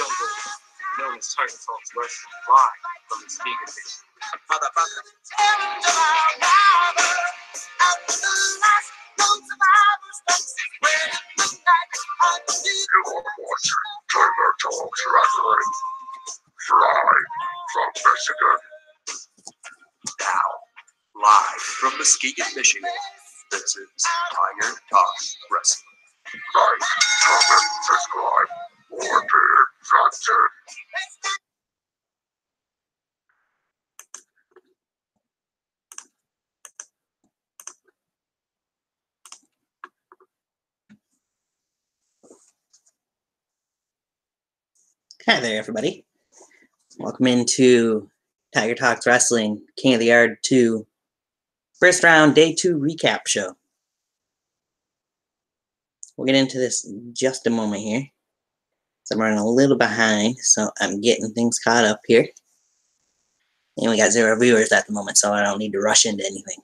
jungle known as Titan Talks Wrestling, live from the Muskegon Mission. You are watching Tiger Talks Wrestling, live from Michigan. Now, live from Muskegon, Michigan, this is Tiger Talks Wrestling. Like, comment, subscribe, or be infected. Hi there, everybody. Welcome into Tiger Talks Wrestling, King of the Yard 2, first round, day 2 recap show. We'll get into this in just a moment here. So I'm running a little behind, so I'm getting things caught up here. And we got 0 viewers at the moment, so I don't need to rush into anything.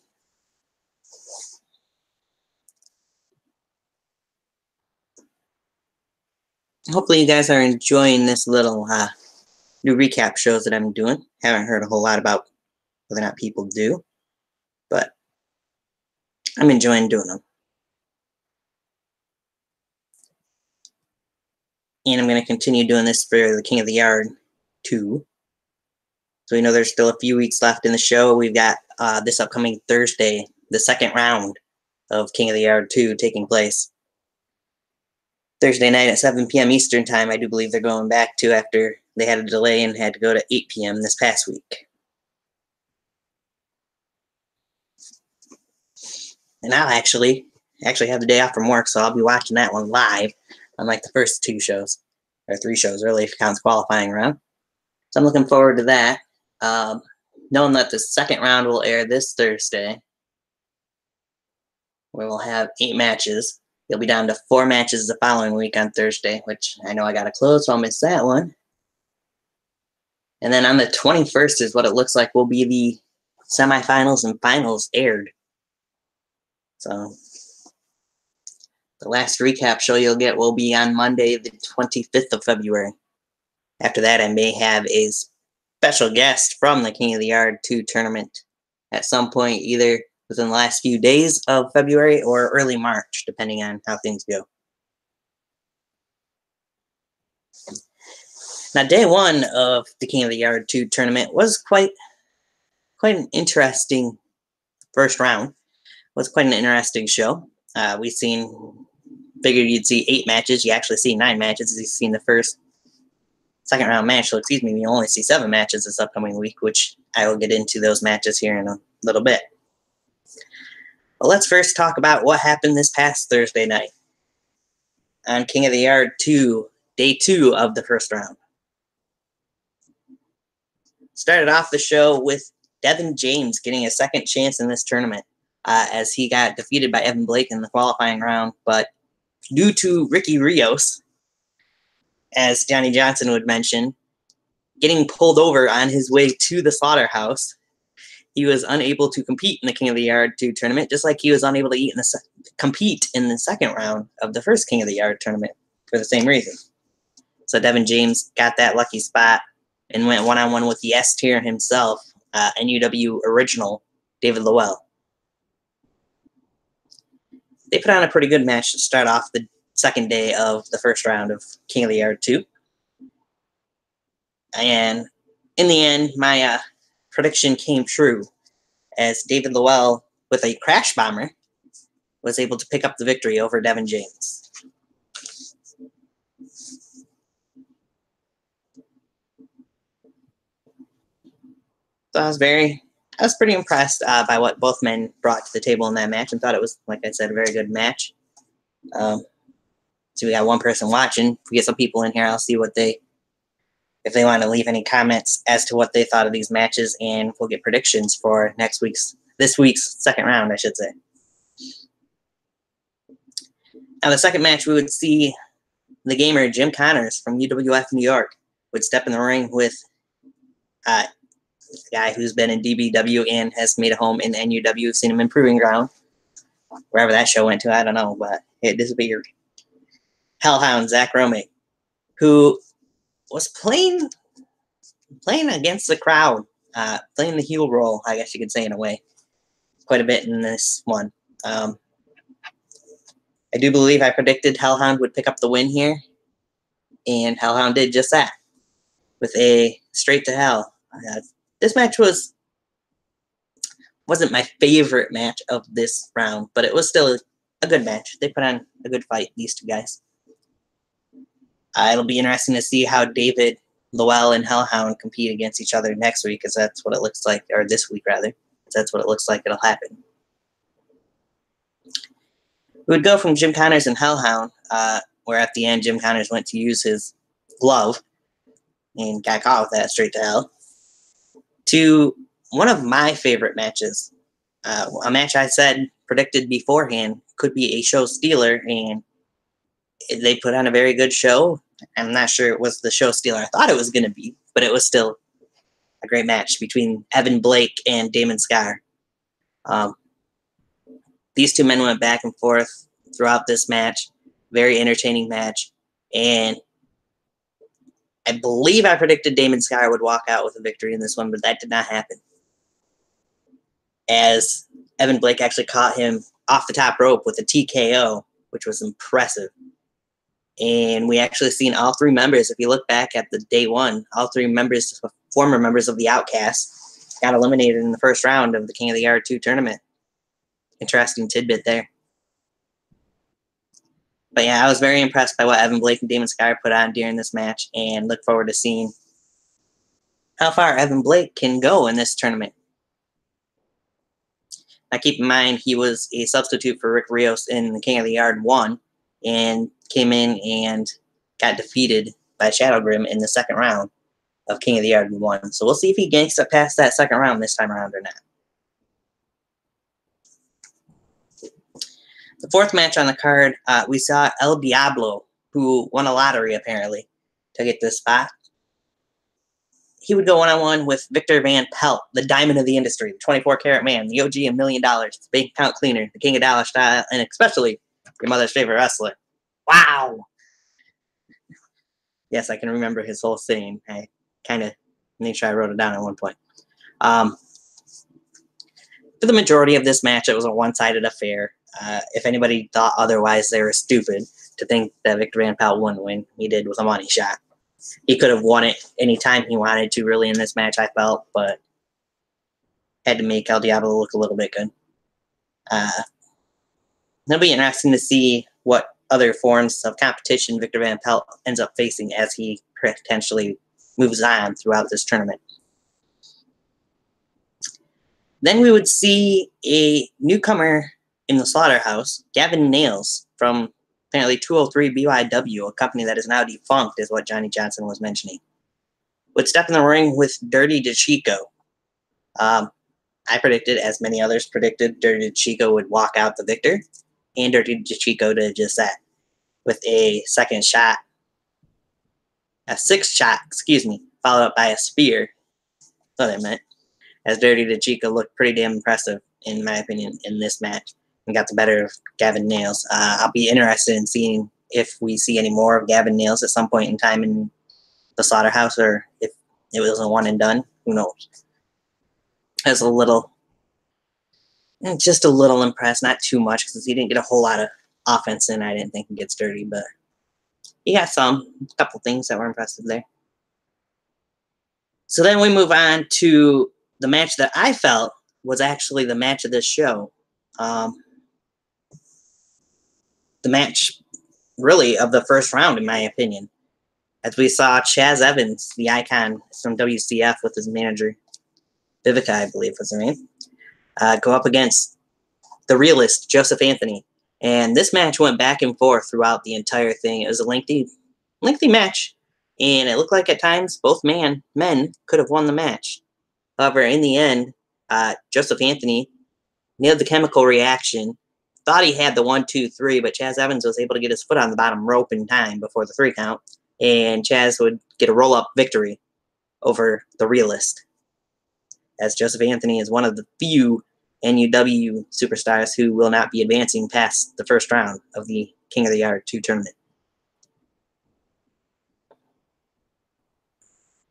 Hopefully you guys are enjoying this little new recap shows that I'm doing. Haven't heard a whole lot about whether or not people do, but I'm enjoying doing them. And I'm going to continue doing this for the King of the Yard 2. So we know there's still a few weeks left in the show. We've got this upcoming Thursday, the second round of King of the Yard 2 taking place. Thursday night at 7 p.m. Eastern Time, I do believe they're going back to after they had a delay and had to go to 8 p.m. this past week. And I'll actually have the day off from work, so I'll be watching that one live, unlike the first 2 shows, or 3 shows really, if it counts qualifying round. So I'm looking forward to that. Knowing that the second round will air this Thursday, we will have 8 matches. You'll be down to 4 matches the following week on Thursday, which I know I got to close, so I'll miss that one. And then on the 21st is what it looks like will be the semifinals and finals aired. So the last recap show you'll get will be on Monday, the 25th of February. After that, I may have a special guest from the King of the Yard 2 tournament at some point, either within the last few days of February or early March, depending on how things go. Now, day 1 of the King of the Yard 2 tournament was quite an interesting first round. It was quite an interesting show. Figured you'd see 8 matches. You actually see 9 matches, as you've seen the second round match. So, you only see 7 matches this upcoming week, which I will get into those matches here in a little bit. But let's first talk about what happened this past Thursday night on King of the Yard 2, day 2 of the first round. Started off the show with Devin James getting a second chance in this tournament as he got defeated by Evan Blake in the qualifying round, but due to Ricky Rios, as Johnny Johnson would mention, getting pulled over on his way to the slaughterhouse, he was unable to compete in the King of the Yard 2 tournament, just like he was unable to compete in the second round of the first King of the Yard tournament for the same reason. So Devin James got that lucky spot and went one-on-one with the S-tier himself, NUW original David Lowell. They put on a pretty good match to start off the second day of the first round of King of the Yard 2. And in the end, my prediction came true, as David Lowell, with a crash bomber, was able to pick up the victory over Devin James. So I was pretty impressed by what both men brought to the table in that match, and thought it was, like I said, a very good match. So we got one person watching. If we get some people in here, I'll see if they want to leave any comments as to what they thought of these matches, and we'll get predictions for this week's second round, I should say. Now, the second match, we would see the gamer Jim Connors from UWF New York would step in the ring with a guy who's been in DBW and has made a home in NUW. Seen him in Proving Ground. Wherever that show went to, I don't know, but it disappeared. Hellhound Zach Romig, who was playing against the crowd, playing the heel role, I guess you could say, in a way, quite a bit in this one. I do believe I predicted Hellhound would pick up the win here, and Hellhound did just that with a straight to hell. This match wasn't my favorite match of this round, but it was still a good match. They put on a good fight, these two guys. It'll be interesting to see how David Lowell and Hellhound compete against each other next week, because that's what it looks like, or this week rather, because that's what it looks like it'll happen. We would go from Jim Connors and Hellhound, where at the end Jim Connors went to use his glove and got caught with that straight to hell, to one of my favorite matches. A match I said predicted beforehand could be a show stealer, and they put on a very good show. I'm not sure it was the show stealer I thought it was going to be, but it was still a great match between Evan Blake and Damon Scar. These two men went back and forth throughout this match. Very entertaining match. And I believe I predicted Damon Scar would walk out with a victory in this one, but that did not happen, as Evan Blake actually caught him off the top rope with a TKO, which was impressive. And we actually seen all three members, if you look back at the day one, all three members, former members of the Outcast, got eliminated in the first round of the King of the Yard 2 tournament. Interesting tidbit there. But yeah, I was very impressed by what Evan Blake and Damon Scar put on during this match, and look forward to seeing how far Evan Blake can go in this tournament. Now keep in mind, he was a substitute for Rick Rios in the King of the Yard 1, and came in and got defeated by Shadow Grim in the second round of King of the Yard 1. So we'll see if he gets up past that second round this time around or not. The fourth match on the card, we saw El Diablo, who won a lottery apparently to get this spot. He would go one-on-one with Victor Van Pelt, the diamond of the industry, the 24-karat man, the OG $1 million, the bank account cleaner, the king of dollar style, and especially your mother's favorite wrestler. Wow! Yes, I can remember his whole saying. I kind of made sure I wrote it down at one point. For the majority of this match, it was a one-sided affair. If anybody thought otherwise, they were stupid to think that Victor Van Pelt wouldn't win. He did with a money shot. He could have won it anytime he wanted to, really, in this match, I felt, but had to make El Diablo look a little bit good. It'll be interesting to see what other forms of competition Victor Van Pelt ends up facing as he potentially moves on throughout this tournament. Then we would see a newcomer in the Slaughterhouse, Gavin Nails, from apparently 203 BYW, a company that is now defunct, is what Johnny Johnson was mentioning, would step in the ring with Dirty DeChico. I predicted, as many others predicted, Dirty DeChico would walk out the victor, and Dirty DeChico did just that, with a second shot, a sixth shot, followed up by a spear. That's what I meant, as Dirty DeChico looked pretty damn impressive, in my opinion, in this match, and got the better of Gavin Nails. I'll be interested in seeing if we see any more of Gavin Nails at some point in time in the Slaughterhouse, or if it was a one and done. Who knows? I was just a little impressed, not too much, because he didn't get a whole lot of offense in. I didn't think he gets dirty, but he got a couple things that were impressive there. So then we move on to the match that I felt was actually the match of this show. The match, really, of the first round, in my opinion, as we saw Chaz Evans, the icon from WCF, with his manager, Vivica, I believe was her name, go up against the realist, Joseph Anthony. And this match went back and forth throughout the entire thing. It was a lengthy match, and it looked like at times both men could have won the match. However, in the end, Joseph Anthony nailed the chemical reaction, thought he had the 1, 2, 3, but Chaz Evans was able to get his foot on the bottom rope in time before the 3 count, and Chaz would get a roll-up victory over the realist, as Joseph Anthony is one of the few NUW superstars who will not be advancing past the first round of the King of the Yard 2 tournament.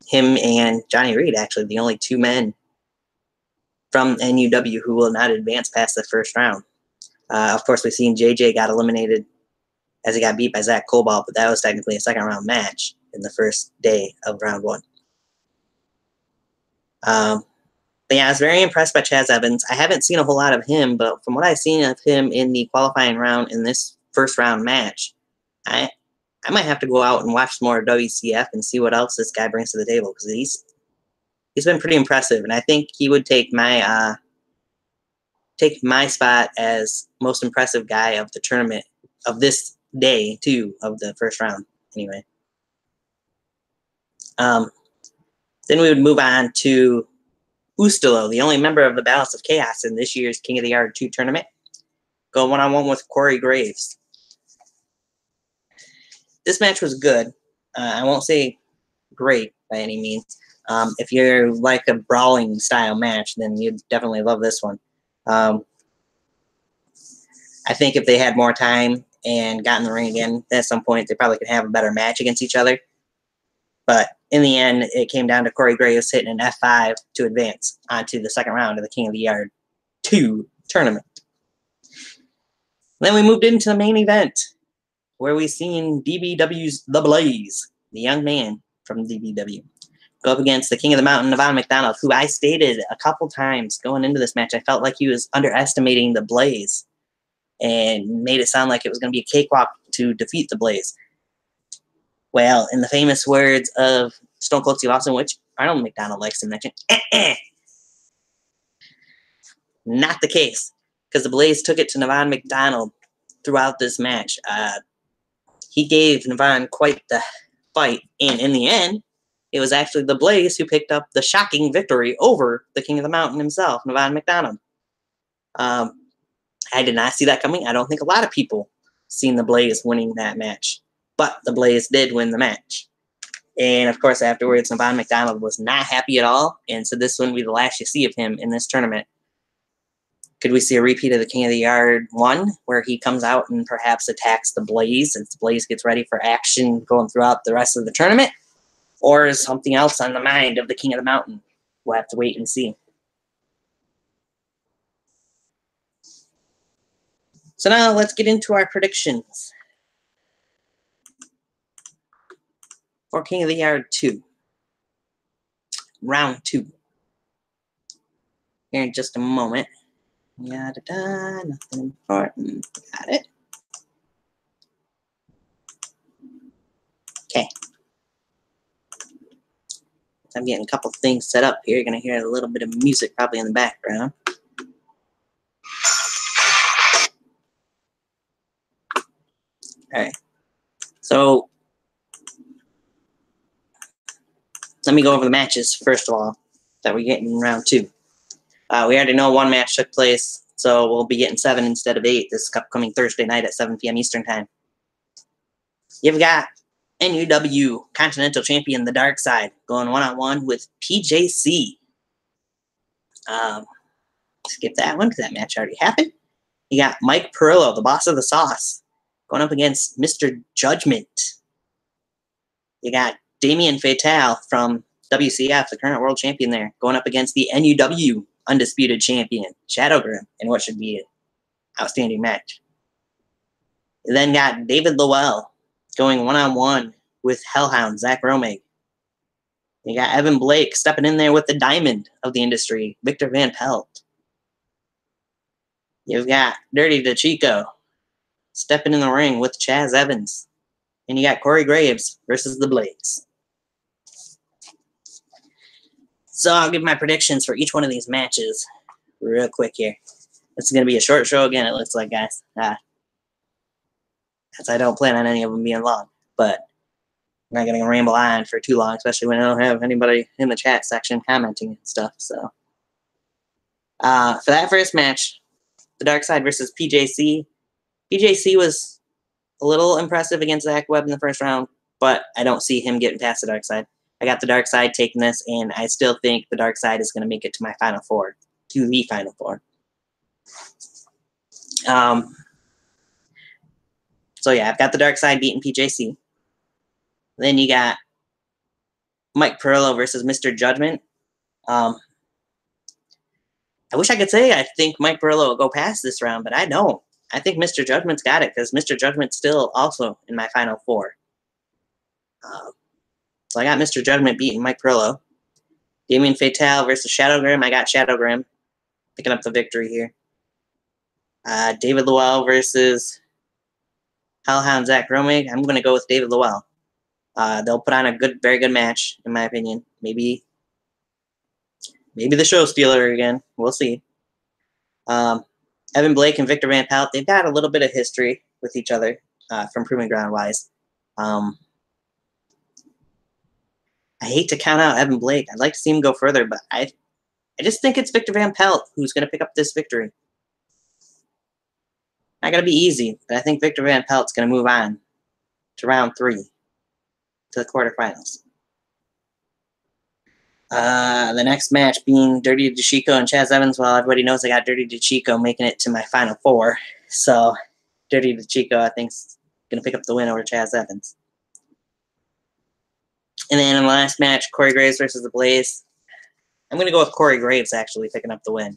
him and Johnny Reed, actually, the only two men from NUW who will not advance past the first round. Of course, we've seen JJ got eliminated as he got beat by Zach Cobalt, but that was technically a second round match in the first day of round one. But yeah, I was very impressed by Chaz Evans. I haven't seen a whole lot of him, but from what I've seen of him in the qualifying round in this first round match, I might have to go out and watch some more WCF and see what else this guy brings to the table, because he's been pretty impressive, and I think he would take my spot as most impressive guy of the tournament of this day too, of the first round. Anyway, then we would move on to Ustalo, the only member of the Balance of Chaos in this year's King of the Yard 2 tournament, go one-on-one with Corey Graves. This match was good. I won't say great by any means. If you're like a brawling style match, then you'd definitely love this one. I think if they had more time and got in the ring again at some point, they probably could have a better match against each other. But in the end, it came down to Corey Graves hitting an F5 to advance onto the second round of the King of the Yard 2 tournament. Then we moved into the main event, where we seen DBW's The Blaze, the young man from DBW, go up against the King of the Mountain, Navon McDonald, who I stated a couple times going into this match, I felt like he was underestimating The Blaze and made it sound like it was going to be a cakewalk to defeat The Blaze. Well, in the famous words of Stone Cold Steve Austin, which Arnold McDonald likes to mention, not the case, because The Blaze took it to Navon McDonald throughout this match. He gave Navon quite the fight, and in the end, it was actually The Blaze who picked up the shocking victory over the King of the Mountain himself, Navon McDonald. I did not see that coming. I don't think a lot of people seen The Blaze winning that match, but The Blaze did win the match. And of course, afterwards, Navon McDonald was not happy at all, and so this wouldn't be the last you see of him in this tournament. Could we see a repeat of the King of the Yard 1, where he comes out and perhaps attacks The Blaze as The Blaze gets ready for action going throughout the rest of the tournament? Or is something else on the mind of the King of the Mountain? We'll have to wait and see. So now let's get into our predictions for King of the Yard 2. Round 2. Here in just a moment. Yada da, nothing important. Got it. Okay. I'm getting a couple things set up here. You're going to hear a little bit of music probably in the background. All right. So let me go over the matches, first of all, that we're getting in round 2. We already know one match took place, so we'll be getting 7 instead of 8 this upcoming Thursday night at 7 p.m. Eastern Time. You've got NUW Continental Champion, The Dark Side, going one-on-one with PJC. Skip that one because that match already happened. You got Mike Perillo, the boss of the sauce, going up against Mr. Judgment. You got Damien Fatale from WCF, the current world champion there, going up against the NUW undisputed champion, Shadow Grim, in what should be an outstanding match. You then got David Lowell going one-on-one with Hellhound, Zach Romig. You got Evan Blake stepping in there with the diamond of the industry, Victor Van Pelt. You've got Dirty DeChico stepping in the ring with Chaz Evans. And you got Corey Graves versus The Blaze. So I'll give my predictions for each one of these matches real quick here. This is going to be a short show again, it looks like, guys. As I don't plan on any of them being long. But I'm not going to ramble on for too long, especially when I don't have anybody in the chat section commenting and stuff. So for that first match, The Dark Side versus PJC. PJC was a little impressive against Zach Webb in the first round, but I don't see him getting past The Dark Side. I got The Dark Side taking this, and I still think The Dark Side is going to make it to my Final Four, to the Final Four. So yeah, I've got The Dark Side beating PJC. Then you got Mike Perillo versus Mr. Judgment. I wish I could say I think Mike Perillo will go past this round, but I don't. I think Mr. Judgment's got it because Mr. Judgment's still also in my final four. So I got Mr. Judgment beating Mike Perillo. Damien Fatale versus Shadow Grim. I got Shadow Grim picking up the victory here. David Llewellyn versus Hellhound Zach Romig. I'm going to go with David Llewellyn. They'll put on a very good match, in my opinion. Maybe the show stealer again. We'll see. Evan Blake and Victor Van Pelt, they've got a little bit of history with each other from Proving Ground wise. I hate to count out Evan Blake. I'd like to see him go further, but I just think it's Victor Van Pelt who's going to pick up this victory. Not going to be easy, but I think Victor Van Pelt's going to move on to round 3, to the quarterfinals. The next match being Dirty DeChico and Chaz Evans. Well, everybody knows I got Dirty DeChico making it to my final 4. So Dirty DeChico, I think, is going to pick up the win over Chaz Evans. And then in the last match, Corey Graves versus The Blaze. I'm going to go with Corey Graves, actually, picking up the win.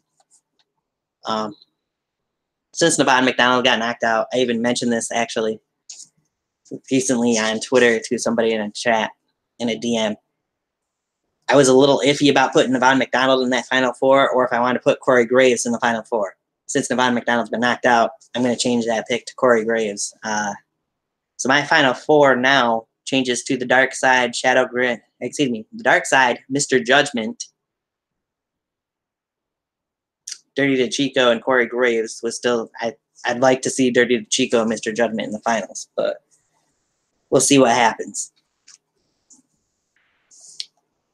Since Navon McDonald got knocked out, I even mentioned this, actually, recently on Twitter to somebody in a chat, in a DM. I was a little iffy about putting Navon McDonald in that final 4, or if I wanted to put Corey Graves in the final 4. Since Navon McDonald's been knocked out, I'm going to change that pick to Corey Graves. So my final 4 now changes to the Dark Side, the Dark Side, Mr. Judgment, Dirty DeChico, and Corey Graves. Was still, I'd like to see Dirty DeChico and Mr. Judgment in the finals, but we'll see what happens.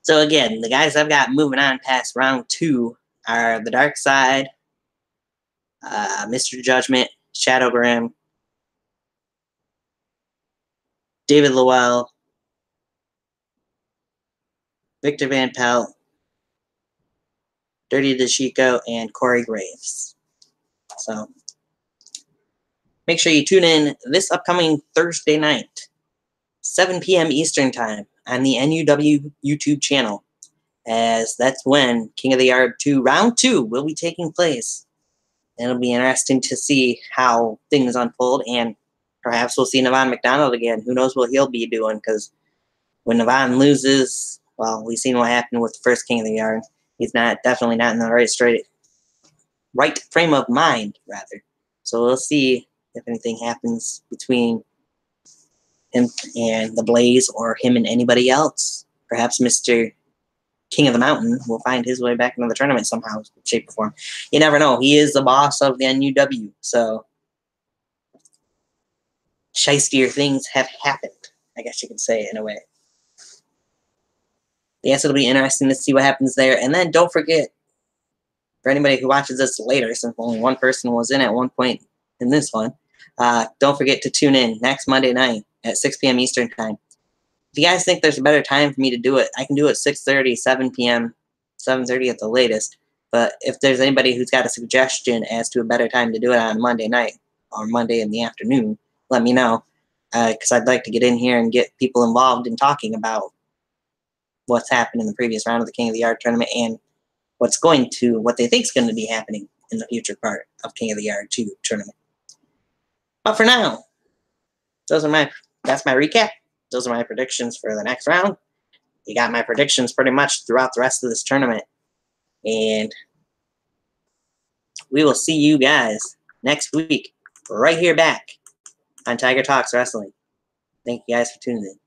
So again, the guys I've got moving on past round 2 are the Dark Side, Mr. Judgment, Shadow Grim, David Llewellyn, Victor Van Pelt, Dirty DeChico, and Corey Graves. So make sure you tune in this upcoming Thursday night, 7 p.m. Eastern Time, on the NUW YouTube channel, as that's when King of the Yard 2, Round 2, will be taking place. It'll be interesting to see how things unfold, and perhaps we'll see Navon McDonald again. Who knows what he'll be doing, because when Navon loses, well, we've seen what happened with the first King of the Yard. He's definitely not in the right frame of mind, rather. So we'll see if anything happens between him and the Blaze, or him and anybody else. Perhaps Mr. King of the Mountain will find his way back into the tournament somehow, shape, or form. You never know. He is the boss of the NUW, so shystier things have happened, I guess you could say, in a way. Yes, it'll be interesting to see what happens there. And then don't forget, for anybody who watches this later, since only one person was in at one point in this one, don't forget to tune in next Monday night at 6 p.m. Eastern Time. If you guys think there's a better time for me to do it, I can do it 6:30, 7 p.m., 7:30 at the latest. But if there's anybody who's got a suggestion as to a better time to do it on Monday night or Monday in the afternoon, let me know, because I'd like to get in here and get people involved in talking about what's happened in the previous round of the King of the Yard tournament and what they think is going to be happening in the future part of King of the Yard 2 tournament. But for now, that's my recap. Those are my predictions for the next round. You got my predictions pretty much throughout the rest of this tournament. And we will see you guys next week right here back on Tiger Talks Wrestling. Thank you guys for tuning in.